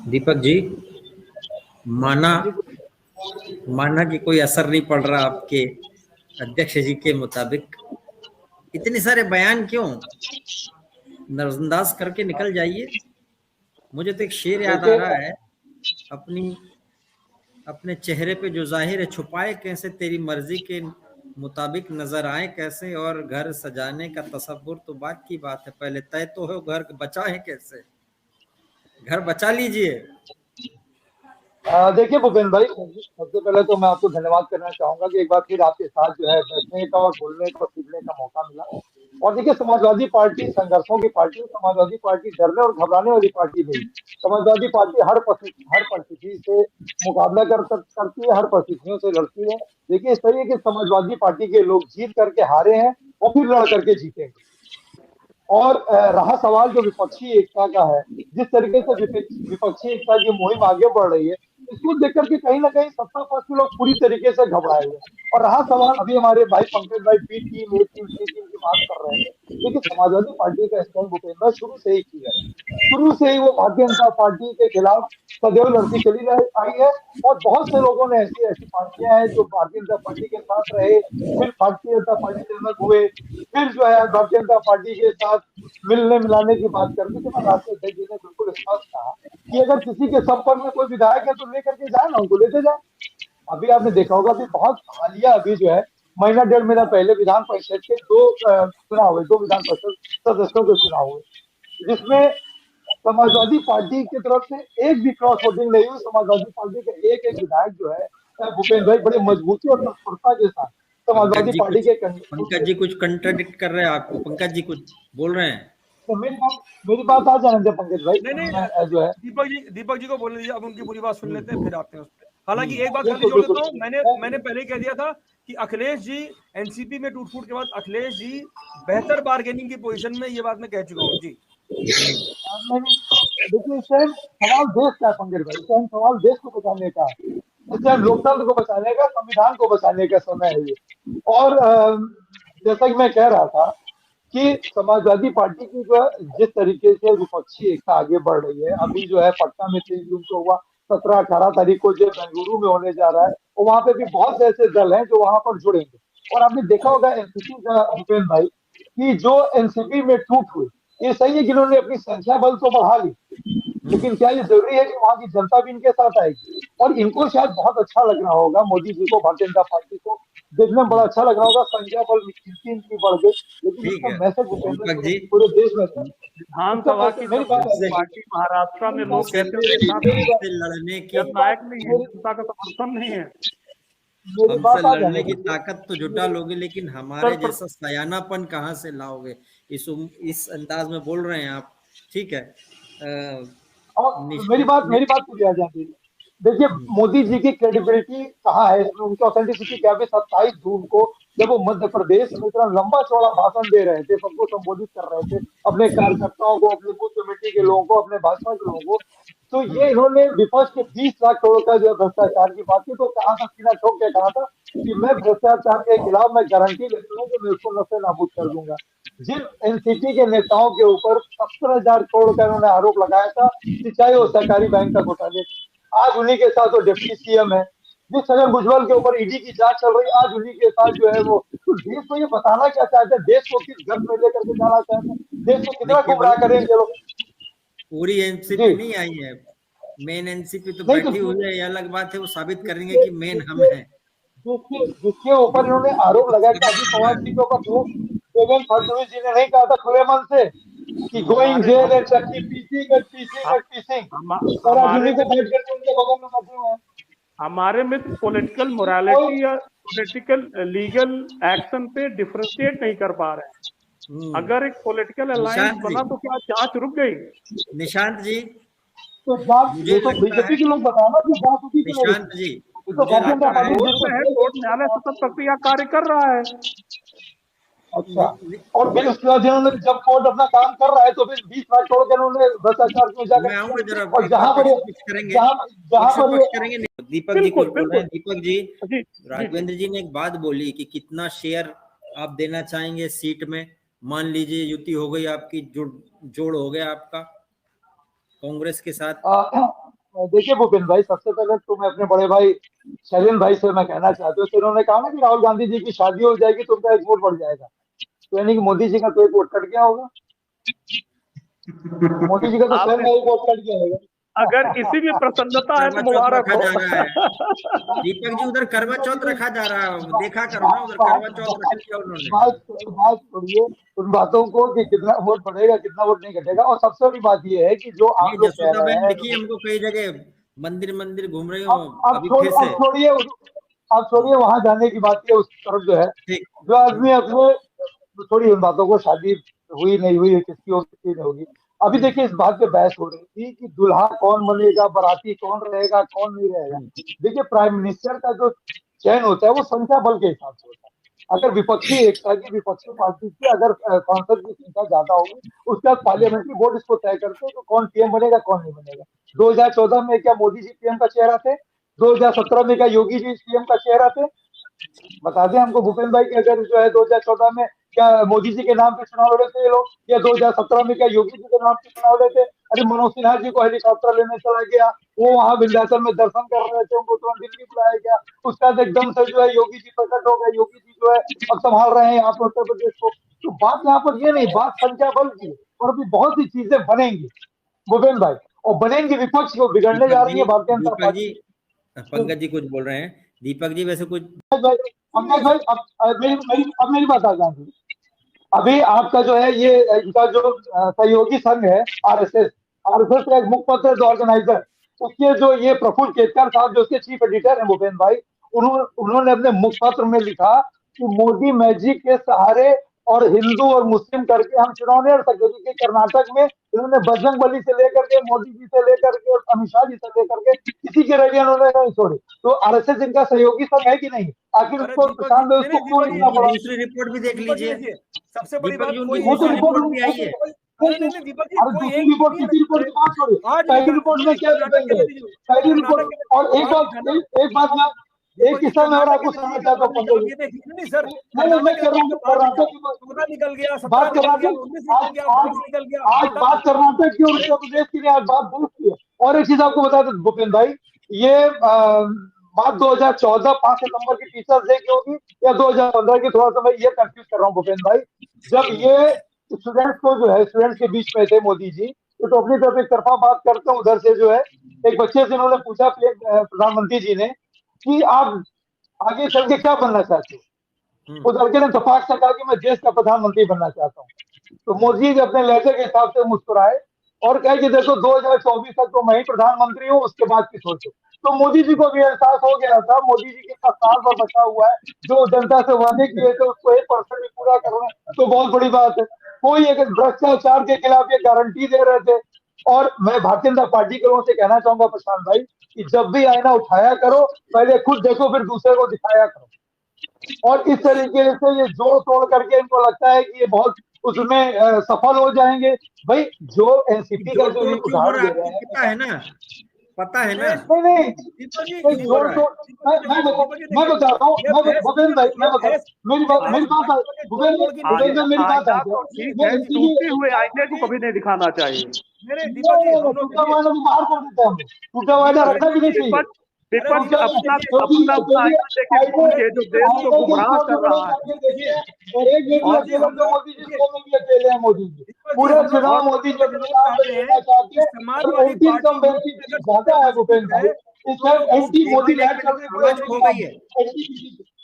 दीपक जी, माना हाँ जी। माना कि कोई असर नहीं पड़ रहा आपके अध्यक्ष जी के मुताबिक, इतने सारे बयान क्यों? नजरअंदाज करके निकल जाइए। मुझे तो एक शेर याद आ देखिए, रहा है, अपनी अपने चेहरे पे जो जाहिर है छुपाए कैसे, तेरी मर्जी के मुताबिक नजर आए कैसे, और घर सजाने का तसव्वुर तो बात की बात है, पहले तय तो हो घर बचा है कैसे। घर बचा लीजिए। देखिए भूपेंद्र भाई, सबसे पहले तो मैं आपको धन्यवाद करना चाहूंगा कि एक बार फिर आपके साथ जो है बैठने का और बोलने का सीखने का मौका मिला। और देखिए, समाजवादी पार्टी संघर्षों की पार्टी है। समाजवादी पार्टी डरने और घबराने वाली पार्टी नहीं। समाजवादी पार्टी हर परिस्थिति से मुकाबला करती है, हर परिस्थितियों से लड़ती है। देखिए, इस तरीके की समाजवादी पार्टी के लोग जीत करके हारे हैं और फिर लड़ करके जीतेंगे। और रहा सवाल जो विपक्षी एकता का है, जिस तरीके से विपक्षी एकता की मुहिम आगे बढ़ रही है, इसको देख करके कहीं ना कहीं सत्ता पक्ष के लोग पूरी तरीके से घबराए हुए हैं। और रहा सवाल, अभी हमारे भाई पंकज भाई बी टीम ए टीम सी टीम की बात कर रहे थे। देखिए, समाजवादी पार्टी का स्टैंड भूपेंद्र शुरू से ही किया है। शुरू से ही वो भारतीय जनता पार्टी के खिलाफ सदैव लड़ती चली आई है। और बहुत से लोगों ने ऐसी ऐसी पार्टियां हैं जो भारतीय जनता पार्टी के साथ रहे, फिर भारतीय जनता पार्टी से अलग हुए, फिर जो है भारतीय जनता पार्टी के साथ मिलने मिलाने की बात करते थे। मैं राष्ट्रीय अध्यक्ष जी ने बिल्कुल स्पष्ट कहा कि अगर किसी के संपर्क में कोई विधायक है तो लेकर के जाए ना, उनको लेते जाए। अभी आपने देखा होगा कि बहुत हालिया अभी जो है, महीना डेढ़ महीना पहले विधान परिषद के दो चुनाव हुए, दो विधान परिषद सदस्यों के चुनाव हुए, जिसमें समाजवादी पार्टी की तरफ से एक भी क्रॉस वोटिंग नहीं हुई। समाजवादी पार्टी के एक एक विधायक जो है, भूपेंद्र भाई, बड़े मजबूती और तत्परता के साथ समाजवादी पार्टी के कैंडिडेट थे। पंकज जी कुछ कंट्राडिक्ट कर रहे हैं आपको, पंकज जी कुछ बोल रहे हैं। तो मेरी बात आ जाने दे पंकज भाई, नहीं नहीं, मैं जो है। दीपक जी को बोलने दीजिए, अब उनकी पूरी बात सुन लेते हैं, फिर आते हैं उस पर। हालांकि एक बात जल्दी बिल्कुल जोड़ बिल्कुल। देता हूँ, मैंने मैं मैंने पहले ही कह दिया था कि अखिलेश जी एनसीपी में टूट फूट के बाद अखिलेश जी बेहतर बार्गेनिंग की पोजीशन में, ये बात मैं कह चुका हूँ जी। देखिए, इस टाइम सवाल देश का है पंकज भाई, इस टाइम सवाल देश को बचाने का है। इस टाइम लोकतंत्र को बचाने का, संविधान को बचाने का समय है ये। और जैसा कि मैं कह रहा था कि समाजवादी पार्टी की जो है, जिस तरीके से विपक्षी एकता आगे बढ़ रही है, अभी जो है पटना में 3 जून को हुआ, 17-18 तारीख को जो बेंगलुरु में होने जा रहा है, और वहां पे भी बहुत से ऐसे दल हैं जो वहां पर जुड़ेंगे। और आपने देखा होगा एनसीपी का, भूपेंद्र भाई, कि जो एनसीपी में टूट हुई, ये सही है कि इन्होंने अपनी संख्या बल तो बढ़ा ली, लेकिन क्या ये जरूरी है कि वहां की जनता भी इनके साथ आएगी? और इनको शायद बहुत अच्छा लग रहा होगा, मोदी जी को, भारतीय जनता पार्टी को देखने में बड़ा अच्छा लग रहा होगा, संख्या बल इनकी बढ़ गई। लेकिन ठीक इसका है मैसेज भूपेंद्र दीपक जी, पूरे देश में था। इसका विधानसभा की मैसेज, मेरी बात समाजवादी हमसे है, पार्टी महाराष्ट्र में मेरी बात लोग हमसे कहते हैं उसके साथ मेरी बात हमसे लड़ने की मेरी बात जननायक नहीं है, मेरी जनता का समर्थन नहीं है। मेरी हमसे बात आ जाने लड़ने की दीजिए। ताकत तो जुटा मेरी लोगे, लेकिन उत्तर हमारे प्र- जैसा सयानापन कहाँ से लाओगे? इस अंदाज में बोल रहे हैं आप। ठीक है। और निश, मेरी बात पूरी आ जाती है। देखिए, मोदी जी की क्रेडिबिलिटी कहाँ है इसमें, उनकी ऑथेंटिसिटी क्या है? 27 जून को जब वो मध्य प्रदेश में इतना लंबा चौड़ा भाषण दे रहे थे, सबको संबोधित कर रहे थे, अपने कार्यकर्ताओं को, अपने बूथ कमेटी के लोगों को, अपने भाजपा के लोगों को, तो ये इन्होंने विपक्ष के 20 लाख करोड़ का जो भ्रष्टाचार की बात की, तो कहा था, सीना ठोक के कहा था कि मैं भ्रष्टाचार के खिलाफ मैं गारंटी लेता हूँ कि मैं उसको नस्ल नाबूद कर दूंगा। जिन एनसीपी के नेताओं के ऊपर 70,000 करोड़ का इन्होंने आरोप लगाया था, सिंचाई और सहकारी बैंक का घोटाले, आज उन्हीं के साथ वो डिप्टी सीएम है। जिस छगन भुजबल के ऊपर ईडी की जांच चल रही, आज उन्हीं के साथ जो है वो। तो देश को ये बताना क्या चाहते हैं, देश को किस घर में लेकर के जाना चाहते हैं, देश को कितना देखिए गुमराह करेंगे लोग? पूरी जी। एनसीपी नहीं आई है, मेन एनसीपी तो नहीं तो बैठी हुई है, ये अलग बात है, वो साबित करेंगे देखिए कि मेन हम देखिए हैं। देखिए जिसके ऊपर इन्होंने ये आरोप तो लगाया कि साबित अभी करना पवार है। जी के ऊपर देवेंद्र फडणवीस जी ने नहीं कहा था खुले मन से कि गोइंग हमारे जेल एंड चक्की पीसिंग एंड पीसिंग हम, एंड पीसिंग, हम, और आज हमारे उन्हीं को बैठ करके उनके बगल में बैठे हुए हैं। हमारे मित्र पॉलिटिकल कोई मोरालिटी या पॉलिटिकल लीगल एक्शन पे डिफरेंशिएट नहीं कर पा रहे हैं। हम्म। अगर एक पॉलिटिकल अलायंस निशांत जी, बना तो क्या जांच रुक गई? निशांत जी, तो जांच, मुझे ये तो लगता है, बीजेपी के लोग बताना कि जांच उसी की नहीं निशांत रुकी। जी, ये तो मुझे भारतीय जनता लगता अगर है पार्टी कोर्ट जिसको में है, जेल कोर्ट भेजने न्यायालय का। सतत प्रक्रिया कार्य कर रहा है। अच्छा। और फिर उसके बाद इन्होंने, जब कोर्ट अपना काम कर रहा है, तो फिर 20 लाख करोड़ के इन्होंने भ्रष्टाचार में जाकर मैं किया। आऊंगा जरा, और एक बार पक्ष पक्ष करेंगे, जहां पक्ष पर ये। पक्ष करेंगे। दीपक जी कुछ बिल्कुल बोल रहे बिल्कुल। हैं। दीपक जी, जी जी जी। राघवेंद्र जी ने एक बात बोली कि कितना शेयर आप देना चाहेंगे सीट में। मान लीजिए युति हो गई आपकी, जोड़ जोड़ हो गया आपका कांग्रेस के साथ, देखिए भूपेंद्र भाई, सबसे पहले तो मैं अपने बड़े भाई शैलेंद्र भाई से मैं कहना चाहता हूँ कि उन्होंने कहा ना कि राहुल गांधी जी की शादी हो जाएगी तो उनका एक वोट बढ़ जाएगा, तो यानी कि मोदी जी का तो एक वोट कट गया होगा। मोदी जी का तो स्वयं आपने, का एक वोट कट गया होगा। अगर इसी में प्रसन्नता है करवा तो चौथ मुबारक रखा जा रहा है हो। दीपक जी, उधर करवा चौथ रखा जा रहा है, देखा करो ना, उधर करवा चौथ रख लिया उन्होंने। बात छोड़िए उन बातों को कि कितना वोट बढ़ेगा कितना वोट नहीं घटेगा। और सबसे बड़ी बात ये है कि जो ये आप लोग कह जसोदा रहे बहन हैं, दिखी हमको कई जगह, मंदिर मंदिर घूम रही हो अभी फिर से। अब छोड़िए वहां जाने की बात है, उस तरफ जो है, ठीक। जो आदमी अपने थोड़ी उन बातों को, शादी हुई नहीं हुई किसकी होगी किसकी नहीं होगी। अभी देखिए इस बात पे बहस हो रही थी कि दूल्हा कौन बनेगा, बाराती कौन रहेगा कौन नहीं रहेगा। देखिए प्राइम मिनिस्टर का जो चयन होता है वो संख्या बल के हिसाब से होता है। अगर विपक्षी एकता की, विपक्षी पार्टी की अगर सांसद की संख्या ज्यादा होगी, उसके बाद पार्लियामेंट्री बोर्ड इसको तय करते हैं कि कौन पीएम बनेगा कौन नहीं बनेगा। 2014 में क्या मोदी जी पीएम का चेहरा थे? 2017 में क्या योगी जी पीएम का चेहरा थे? बता दें हमको भूपेंद्र भाई कि अगर जो है 2014 में क्या मोदी जी के नाम पे चुनाव लड़े थे ये लोग, या 2017 में क्या योगी जी के नाम पे चुनाव लड़े थे? अरे मनोज सिन्हा जी को हेलीकॉप्टर लेने चला गया, वो वहां विंध्याचल में दर्शन कर रहे थे, उनको तुरंत दिल्ली बुलाया गया। उसके बाद एकदम से जो है योगी जी प्रकट हो गए, योगी जी जो है अब संभाल रहे हैं यहाँ पर उत्तर प्रदेश को। तो बात यहाँ पर ये नहीं, बात संख्या बल की है। और अभी बहुत सी चीजें बनेंगी भूपेंद्र भाई, और बनेंगी, विपक्ष को बिगड़ने जा रही है भारतीय जनता दीपक जी, पार्टी। पंकज जी कुछ बोल रहे हैं। दीपक जी वैसे कुछ पंकज भाई अब मेरी बात आ जाएगी। अभी आपका जो है ये इनका जो सहयोगी संघ है आरएसएस, आरएसएस का एक मुखपत्र जो ऑर्गेनाइजर, उसके जो ये प्रफुल्ल केतकर साहब जो उसके चीफ एडिटर है भूपेंद्र भाई, उन्होंने अपने मुखपत्र में लिखा कि मोदी मैजिक के सहारे और हिंदू और मुस्लिम करके हम चुनाव नहीं लड़ सकते। क्योंकि कर्नाटक में इन्होंने बजरंग बली से लेकर के मोदी जी से लेकर के अमित शाह जी से लेकर के किसी की रैलियां उन्होंने नहीं छोड़ी। तो आरएसएस इनका सहयोगी संघ है कि नहीं? आखिर अरे उसको दीपक शाम में जी, उसको नहीं क्यों दीपक लिखना जी, पड़ा? दूसरी रिपोर्ट भी देख दीपक जी लीजिए। देखिए, सबसे बड़ी दीपक बात जी उनकी कोई वो तो दूसरी एक, रिपोर्ट भी आई है। अरे नहीं नहीं दीपक जी, अरे कोई दूसरी एक रिपोर्ट, नहीं है तीसरी ना। रिपोर्ट की बात छोड़िए, आज पहली रिपोर्ट में क्या कर्नाटक के लिखेंगे? नतीजे, पहली कर्नाटक रिपोर्ट, के और एक बात मैं, एक दीपक जी, किस्सा मैं और कर्नाटक के आपको सुनाना नतीजे चाहता का हूँ बाद पंकज निकला, जी। ये देखिए नहीं सर, नहीं मैं कर्नाटक के कर रहा नतीजे हूँ का बाद निकला, कर्नाटक की 14 निकल गया, 17 बात, निकल गया, कर्नाटक 19 आज निकल गया, आज 22 निकल गया, आज तब बात कर्नाटक की और उत्तर प्रदेश की नहीं, आज बात देश की है। और एक चीज आपको बता दें भूपेंद्र भाई, ये बात 2014 5 सितंबर की टीचर्स डे की होगी या 2015 की, थोड़ा सा मैं ये कंफ्यूज कर रहा हूँ भूपेंद्र भाई। जब ये स्टूडेंट्स को जो है, स्टूडेंट्स के बीच में थे मोदी जी, तो अपनी तरफ एक तरफा बात करते हैं। उधर से जो है एक बच्चे से इन्होंने पूछा प्रधानमंत्री जी ने कि आप आगे चल के क्या बनना चाहते हो? उस लड़के ने तफाक से कहा कि मैं देश का प्रधानमंत्री बनना चाहता हूँ। तो मोदी जी अपने लहजे के हिसाब से मुस्कुराए और कहे कि देखो 2024 तक तो मैं ही प्रधानमंत्री हूँ, उसके बाद की सोचो। तो मोदी जी को भी एहसास हो गया था, मोदी जी के पास साल भर बचा हुआ है, जो जनता से वादे किए थे उसको 1% भी पूरा कर रहे हैं तो बहुत बड़ी बात है। कोई एक भ्रष्टाचार के खिलाफ ये गारंटी दे रहे थे। और मैं भारतीय जनता पार्टी के लोगों से कहना चाहूंगा प्रशांत भाई कि जब भी आईना उठाया करो, पहले खुद देखो फिर दूसरे को दिखाया करो। और इस तरीके से ये जोड़ तोड़ करके इनको लगता है कि ये बहुत उसमें सफल हो जाएंगे। भाई जो एनसीपी का जोड़ जो ये तोड़ क्यों हो उदाहरण रहा है दे रहे आपको हैं, पता है ना, पता है ना नहीं नहीं दीपक जी नहीं, क्यों हो जोड़ रहा है। तोड़, दीपक जी मैं देखिए, बताता हूँ, ये मैं बहस, भूपेंद्र भाई मैं ये बताता हूँ, बहस, मेरी ये बात बहस भाजपा के जोड़ भूपेंद्र तोड़ की नहीं भूपेंद्र है। मेरी बात आईना आ को गया। ठीक ये है, एनसीपी टूटे हुए आईने को कभी नहीं दिखाना चाहिए। मेरे दीपक जी, हम लोग टूटा देखिए, हुआ तो बाहर कर देते हैं हम लोग, टूटा हुआ दीपक रखना भी नहीं चाहिए। विपक्ष अरे विपक्ष दीपक जी अपना देखिए, अपना अपना आईना देखे आईने खोलिए, जो देश को आईने के गुमराह स्कोर कर जो बड़े रहा है। करके देखिए, और एक ये भी दीपक जी अकेले हम तो लोग मोदी जी देखिए, को भी अकेले हैं मोदी जी। दीपक जी पूरे हम लोग चुनाव हम मोदी जी लोग ये अपने लोग नाम पे चाहते हैं लेना चाहते कि हैं। और Samajwadi anti party incumbency UP में अगर ज्यादा है सत्ता भूपेंद्र मजबूत भाई, है इस तो टाइम लोग उस एंटी मोदी केवल एक लैंड मिनट करने को आवाज एंटी खो गई है एंटी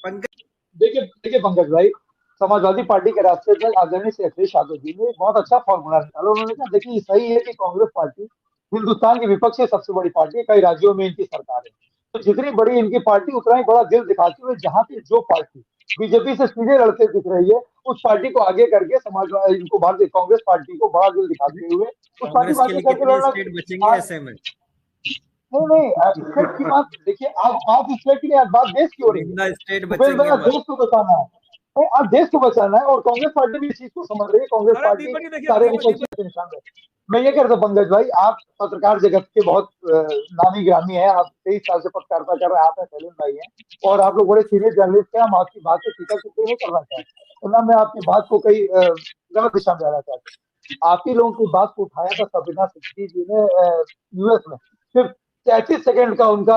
पंकज। देखिए देखिए पंकज भाई, समाजवादी पार्टी के रास्ते पर आदरणीय श्री अखिलेश यादव जी ने एक बहुत अच्छा फॉर्मूला निकाला। उन्होंने कहा देखिए ये सही है कि कांग्रेस पार्टी हिंदुस्तान की विपक्ष की सबसे बड़ी पार्टी है, कई राज्यों में इनकी सरकार है, तो जितनी बड़ी इनकी पार्टी उतना ही बड़ा दिल दिखाते हुए जहां पे जो पार्टी बीजेपी से सीधे लड़ते दिख रही है, उस पार्टी को आगे करके समाजवादी इनको भारतीय कांग्रेस पार्टी को बड़ा दिल दिखाते हुए उस पार्टी कांग्रेस को के आगे लिए करके कितने लड़ना। स्टेट बचेंगे ऐसे में। नहीं नहीं स्टेट की बात देखिए, आज बात स्टेट की नहीं, आज बात देश की हो रही है। चुनिंदा स्टेट भूपेंद्र भाई बचेंगे आज मत। देश को बचाना है, नहीं आज देश को बचाना है, और कांग्रेस पार्टी भी इस चीज को समझ रही है। कांग्रेस अरे पार्टी दीपक जी देखिए, सारे दीपक विपक्षी के निशान है। मैं ये कहता हूं पंकज भाई, आप पत्रकार जगत के बहुत नामी गिरामी है, आप 23 साल से पत्रकारिता कर रहे हैं, आप शैलेंद्र भाई हैं और आप लोग बड़े सीनियर जर्नलिस्ट हैं। हम आपकी बात को टीका टिप्पणी नहीं करना चाहते, तो ना मैं आपकी बात को कई गलत दिशा में जाना चाहता हूँ। आप ही लोगों की बात को उठाया था सबीना सिद्दीकी जी ने यूएस में, सिर्फ 33 सेकंड का उनका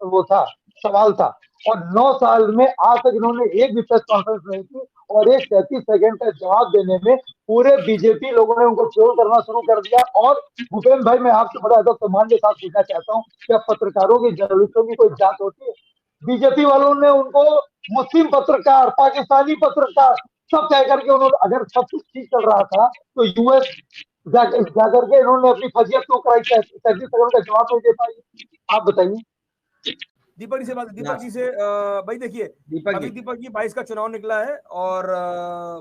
वो था, सवाल था, और 9 साल में आज तक इन्होंने एक भी प्रेस कॉन्फ्रेंस नहीं की, और एक 33 सेकंड का जवाब देने में पूरे बीजेपी लोगों ने उनको ट्रोल करना शुरू कर दिया। और भूपेंद्र भाई, मैं आपसे बड़ा अदब सम्मान के साथ पूछना चाहता हूँ, क्या पत्रकारों की, जर्नलिस्टों की कोई जांच होती है? बीजेपी वालों ने उनको मुस्लिम पत्रकार, पाकिस्तानी पत्रकार सब कह करके, उन्होंने, अगर सब कुछ ठीक चल रहा था तो यूएस जाकर के इन्होंने अपनी फजीयत क्यों कराई? 33 सेकंड का जवाब नहीं दे पाई। आप बताइए। दीपक जी से बात, दीपक जी से भाई देखिए, अभी दीपक जी 22 का चुनाव निकला है और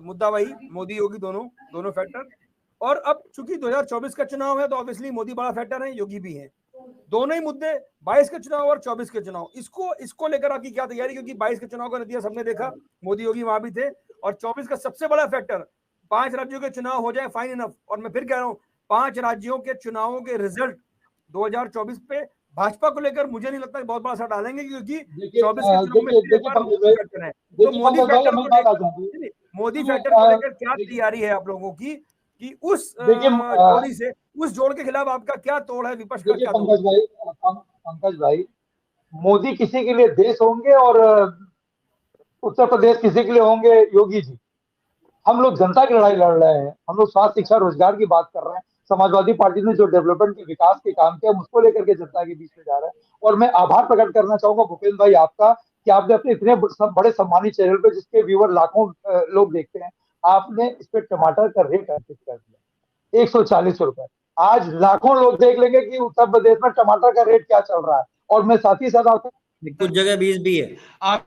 मुद्दा वही मोदी योगी दोनों फैक्टर। और अब चूंकि 2024 का चुनाव है तो ऑब्वियसली मोदी बड़ा फैक्टर है, योगी भी है, दोनों ही मुद्दे 22 के चुनाव और 24 के चुनाव, इसको लेकर आपकी क्या तैयारी? क्योंकि 22 के चुनाव का नतीजा सबने देखा, मोदी योगी वहां भी थे, और 24 का सबसे बड़ा फैक्टर 5 राज्यों के चुनाव हो जाए फाइन इनफ। और मैं फिर कह रहा हूं, 5 राज्यों के चुनावों के रिजल्ट 2024 पे भाजपा को लेकर मुझे नहीं लगता बहुत बड़ा असर डालेंगे, क्योंकि 24 के चुनाव में तो मोदी फैक्टर को लेकर क्या तैयारी है आप लोगों की, कि उस जोड़ी से, उस जोड़ के खिलाफ आपका क्या तोड़ है? विपक्ष का क्या तोड़? पंकज भाई, मोदी किसी के लिए देश होंगे और उत्तर प्रदेश किसी के लिए होंगे योगी जी। हम लोग जनता की लड़ाई लड़ रहे हैं, हम लोग स्वास्थ्य, शिक्षा, रोजगार की बात कर रहे हैं। समाजवादी पार्टी ने जो डेवलपमेंट के, विकास के काम किया, उसको लेकर के जनता के बीच में जा रहे हैं। और मैं आभार प्रकट करना चाहूंगा भूपेंद्र भाई आपका, कि आपने अपने इतने बड़े सम्मानित चैनल पे, जिसके व्यूअर लाखों लोग देखते हैं, आपने इस पे टमाटर का रेट अंकित कर दिया 140 रुपए। आज लाखों लोग देख लेंगे कि उत्तर प्रदेश में टमाटर का रेट क्या चल रहा है। और मैं साथ ही साथ आपको, कुछ जगह 20 भी है। आप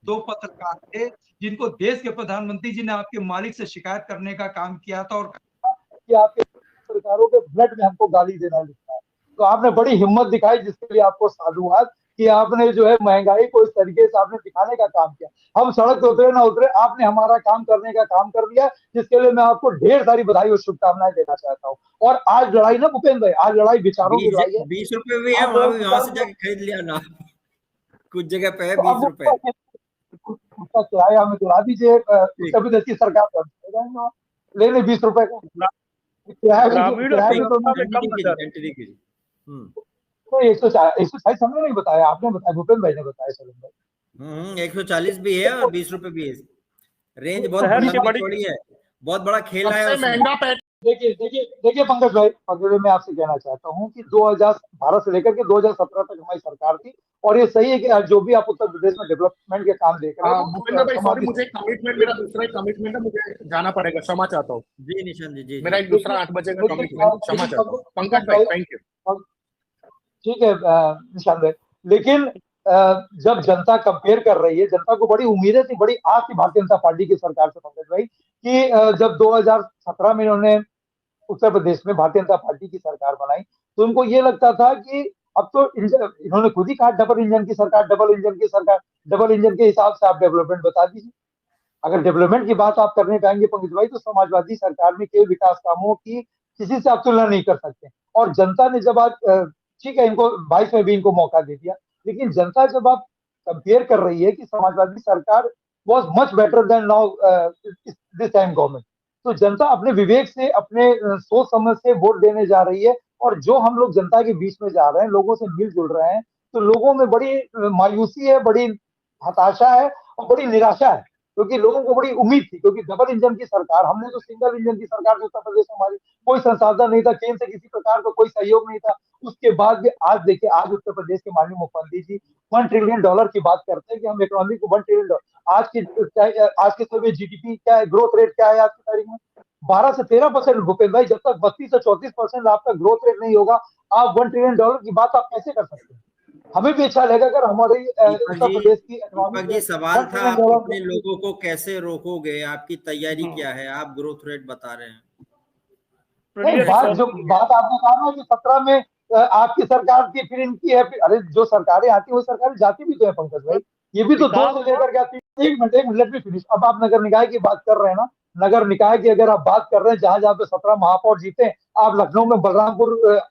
2 पत्रकार थे जिनको देश के प्रधानमंत्री जी ने आपके मालिक से शिकायत करने का काम किया था, और कि आपके पत्रकारों के ब्लड में हमको गाली देना लिखा है। तो आपने बड़ी हिम्मत दिखाई, जिसके लिए आपको साधुवाद, कि आपने जो है महंगाई को इस तरीके से आपने दिखाने का काम किया। हम सड़क पे उतरे ना उतरे, आपने हमारा काम करने का काम कर दिया, जिसके लिए मैं आपको ढेर सारी बधाई और शुभकामनाएं देना चाहता हूँ। और आज लड़ाई ना भूपेंद्र भाई, आज लड़ाई विचारों की लड़ाई है। 20 रुपए भी है, वहां से जाके खरीद लिया ना, कुछ जगह पे है 20 रुपए। उसका किराया हमें दिला दीजिए, उत्तर प्रदेश की सरकार ले ले 20 रुपए का तो 140 हमने नहीं बताया, आपने बताया, भूपेंद्र भाई ने बताया। सलीम भाई 140 भी है और 20 रुपए भी है। रेंज बहुत बड़ी है, बहुत बड़ा खेल है। देखिए पंकज भाई, मैं आपसे कहना चाहता हूँ कि 2012 से लेकर के 2017 तक हमारी सरकार थी, और ये सही है कि जो भी आप उत्तर प्रदेश में डेवलपमेंट के काम देख रहे हैं। भूपेंद्र भाई सॉरी, मुझे कमिटमेंट, मेरा दूसरा कमिटमेंट है, मुझे जाना पड़ेगा, क्षमा चाहता हूँ। जी निशान जी, मेरा एक दूसरा 8 बजे का कमिटमेंट, क्षमा चाहता हूँ पंकज भाई, थैंक यू। ठीक है निशान भाई, लेकिन जब जनता कंपेयर कर रही है, जनता को बड़ी उम्मीदें थी, बड़ी आस थी भारतीय जनता पार्टी की सरकार से पंकज भाई, कि जब 2017 में इन्होंने उत्तर प्रदेश में भारतीय जनता पार्टी की सरकार बनाई, तो उनको ये लगता था कि अब तो इन्होंने खुद ही कहा डबल इंजन की सरकार, डबल इंजन की सरकार, डबल इंजन के हिसाब से आप डेवलपमेंट बता दीजिए। अगर डेवलपमेंट की बात आप करने पाएंगे पंकज भाई, तो समाजवादी सरकार में के विकास कामों की किसी से आप तुलना नहीं कर सकते। और जनता ने जब आप, ठीक है, इनको 22 में भी इनको मौका दे दिया, लेकिन जनता जब आप कंपेयर कर रही है कि समाजवादी सरकार was much better than now this time government, तो जनता अपने विवेक से, अपने सोच समझ से वोट देने जा रही है। और जो हम लोग जनता के बीच में जा रहे हैं, लोगों से मिलजुल रहे हैं, तो लोगों में बड़ी मायूसी है, बड़ी हताशा है और बड़ी निराशा है, क्योंकि लोगों को बड़ी उम्मीद थी। क्योंकि डबल इंजन की सरकार, हमने तो सिंगल इंजन की सरकार, उत्तर प्रदेश में हमारी कोई संसाधन नहीं था, केंद्र से किसी प्रकार का कोई सहयोग नहीं था। उसके बाद भी आज देखिए, आज उत्तर प्रदेश के माननीय मुख्यमंत्री जी $1 ट्रिलियन की बात करते हैं कि हम इकोनॉमी को $1 ट्रिलियन, आज के समय जीडीपी क्या है, ग्रोथ रेट क्या है आज की तारीख में? 12 से 13%। भूपेंद्र भाई, जब तक 32 से 34% आपका ग्रोथ रेट नहीं होगा, आप $1 ट्रिलियन की बात आप कैसे कर सकते हैं? हमें भी अच्छा लगेगा अगर हमारे उत्तर प्रदेश की इकोनॉमी। सवाल था, आप अपने लोगों को कैसे रोकोगे? आपकी तैयारी क्या है? आप ग्रोथ रेट बता रहे हैं। बात आपने कहा ना कि 17 में आपकी सरकार थी, फिर इनकी है, फिर अरे जो सरकारें आती है वो सरकारें जाती भी तो है पंकज भाई, ये भी तो 2 से लेकर के आती है। एक मिनट लेट मी फिनिश। अब आप नगर निकाय की बात कर रहे हैं ना, नगर निकाय की अगर आप बात कर रहे हैं, जहां जहां पे 17 महापौर जीते, आप लखनऊ में बलरामपुर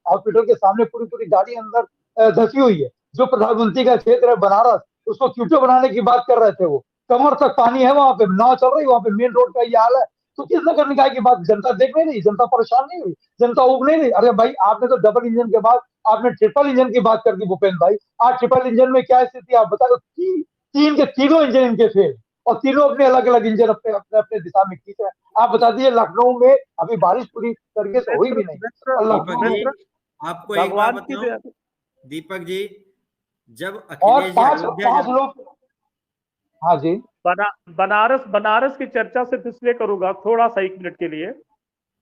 हॉस्पिटल के सामने पूरी गाड़ी अंदर धसी हुई है। जो प्रधानमंत्री का क्षेत्र है बनारस, उसको क्यूटो बनाने की बात कर रहे थे, वो कमर तक पानी है, वहां पे नाव चल रही, वहां पे मेन रोड का ये हाल है। तो किस नगर निकाय की बात जनता देख नहीं रही? जनता परेशान नहीं हुई? जनता उब नहीं रही? अरे भाई, आपने तो डबल इंजन के बाद आपने ट्रिपल इंजन की बात कर दी भूपेंद्र भाई। आज ट्रिपल इंजन में क्या स्थिति आप बता दो। तीन के तीनों इंजन इनके फेल और तीनों अपने अलग अलग इंजन अपने अपने अपने दिशा में खींच रहे हैं। आप बता दीजिए लखनऊ में अभी बारिश पूरी तरीके से हुई भी नहीं। और लखनऊ में आपको एक बात बताऊं दीपक जी, जब और अखिलेश पांच लोग, हाँ जी, बनारस की चर्चा से इसलिए करूंगा थोड़ा सा 1 मिनट के लिए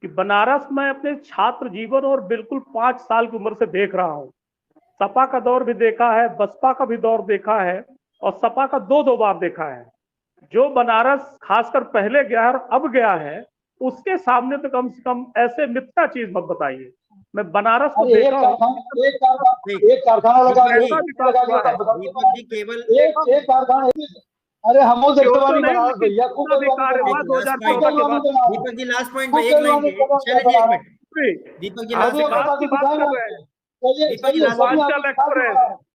कि बनारस में अपने छात्र जीवन और बिल्कुल 5 साल की उम्र से देख रहा हूं। सपा का दौर भी देखा है, बसपा का भी दौर देखा है और सपा का 2 बार देखा है। जो बनारस खासकर पहले गया है और अब गया है, उसके सामने तो कम से कम ऐसे मिथ्या चीज मत बताइए। मैं बनारस को देखा हूं, एक कारखाना लगा केवल एक कारखाना। अरे हम भैया दीपक जी लास्ट पॉइंट में एक line Deepak ji last point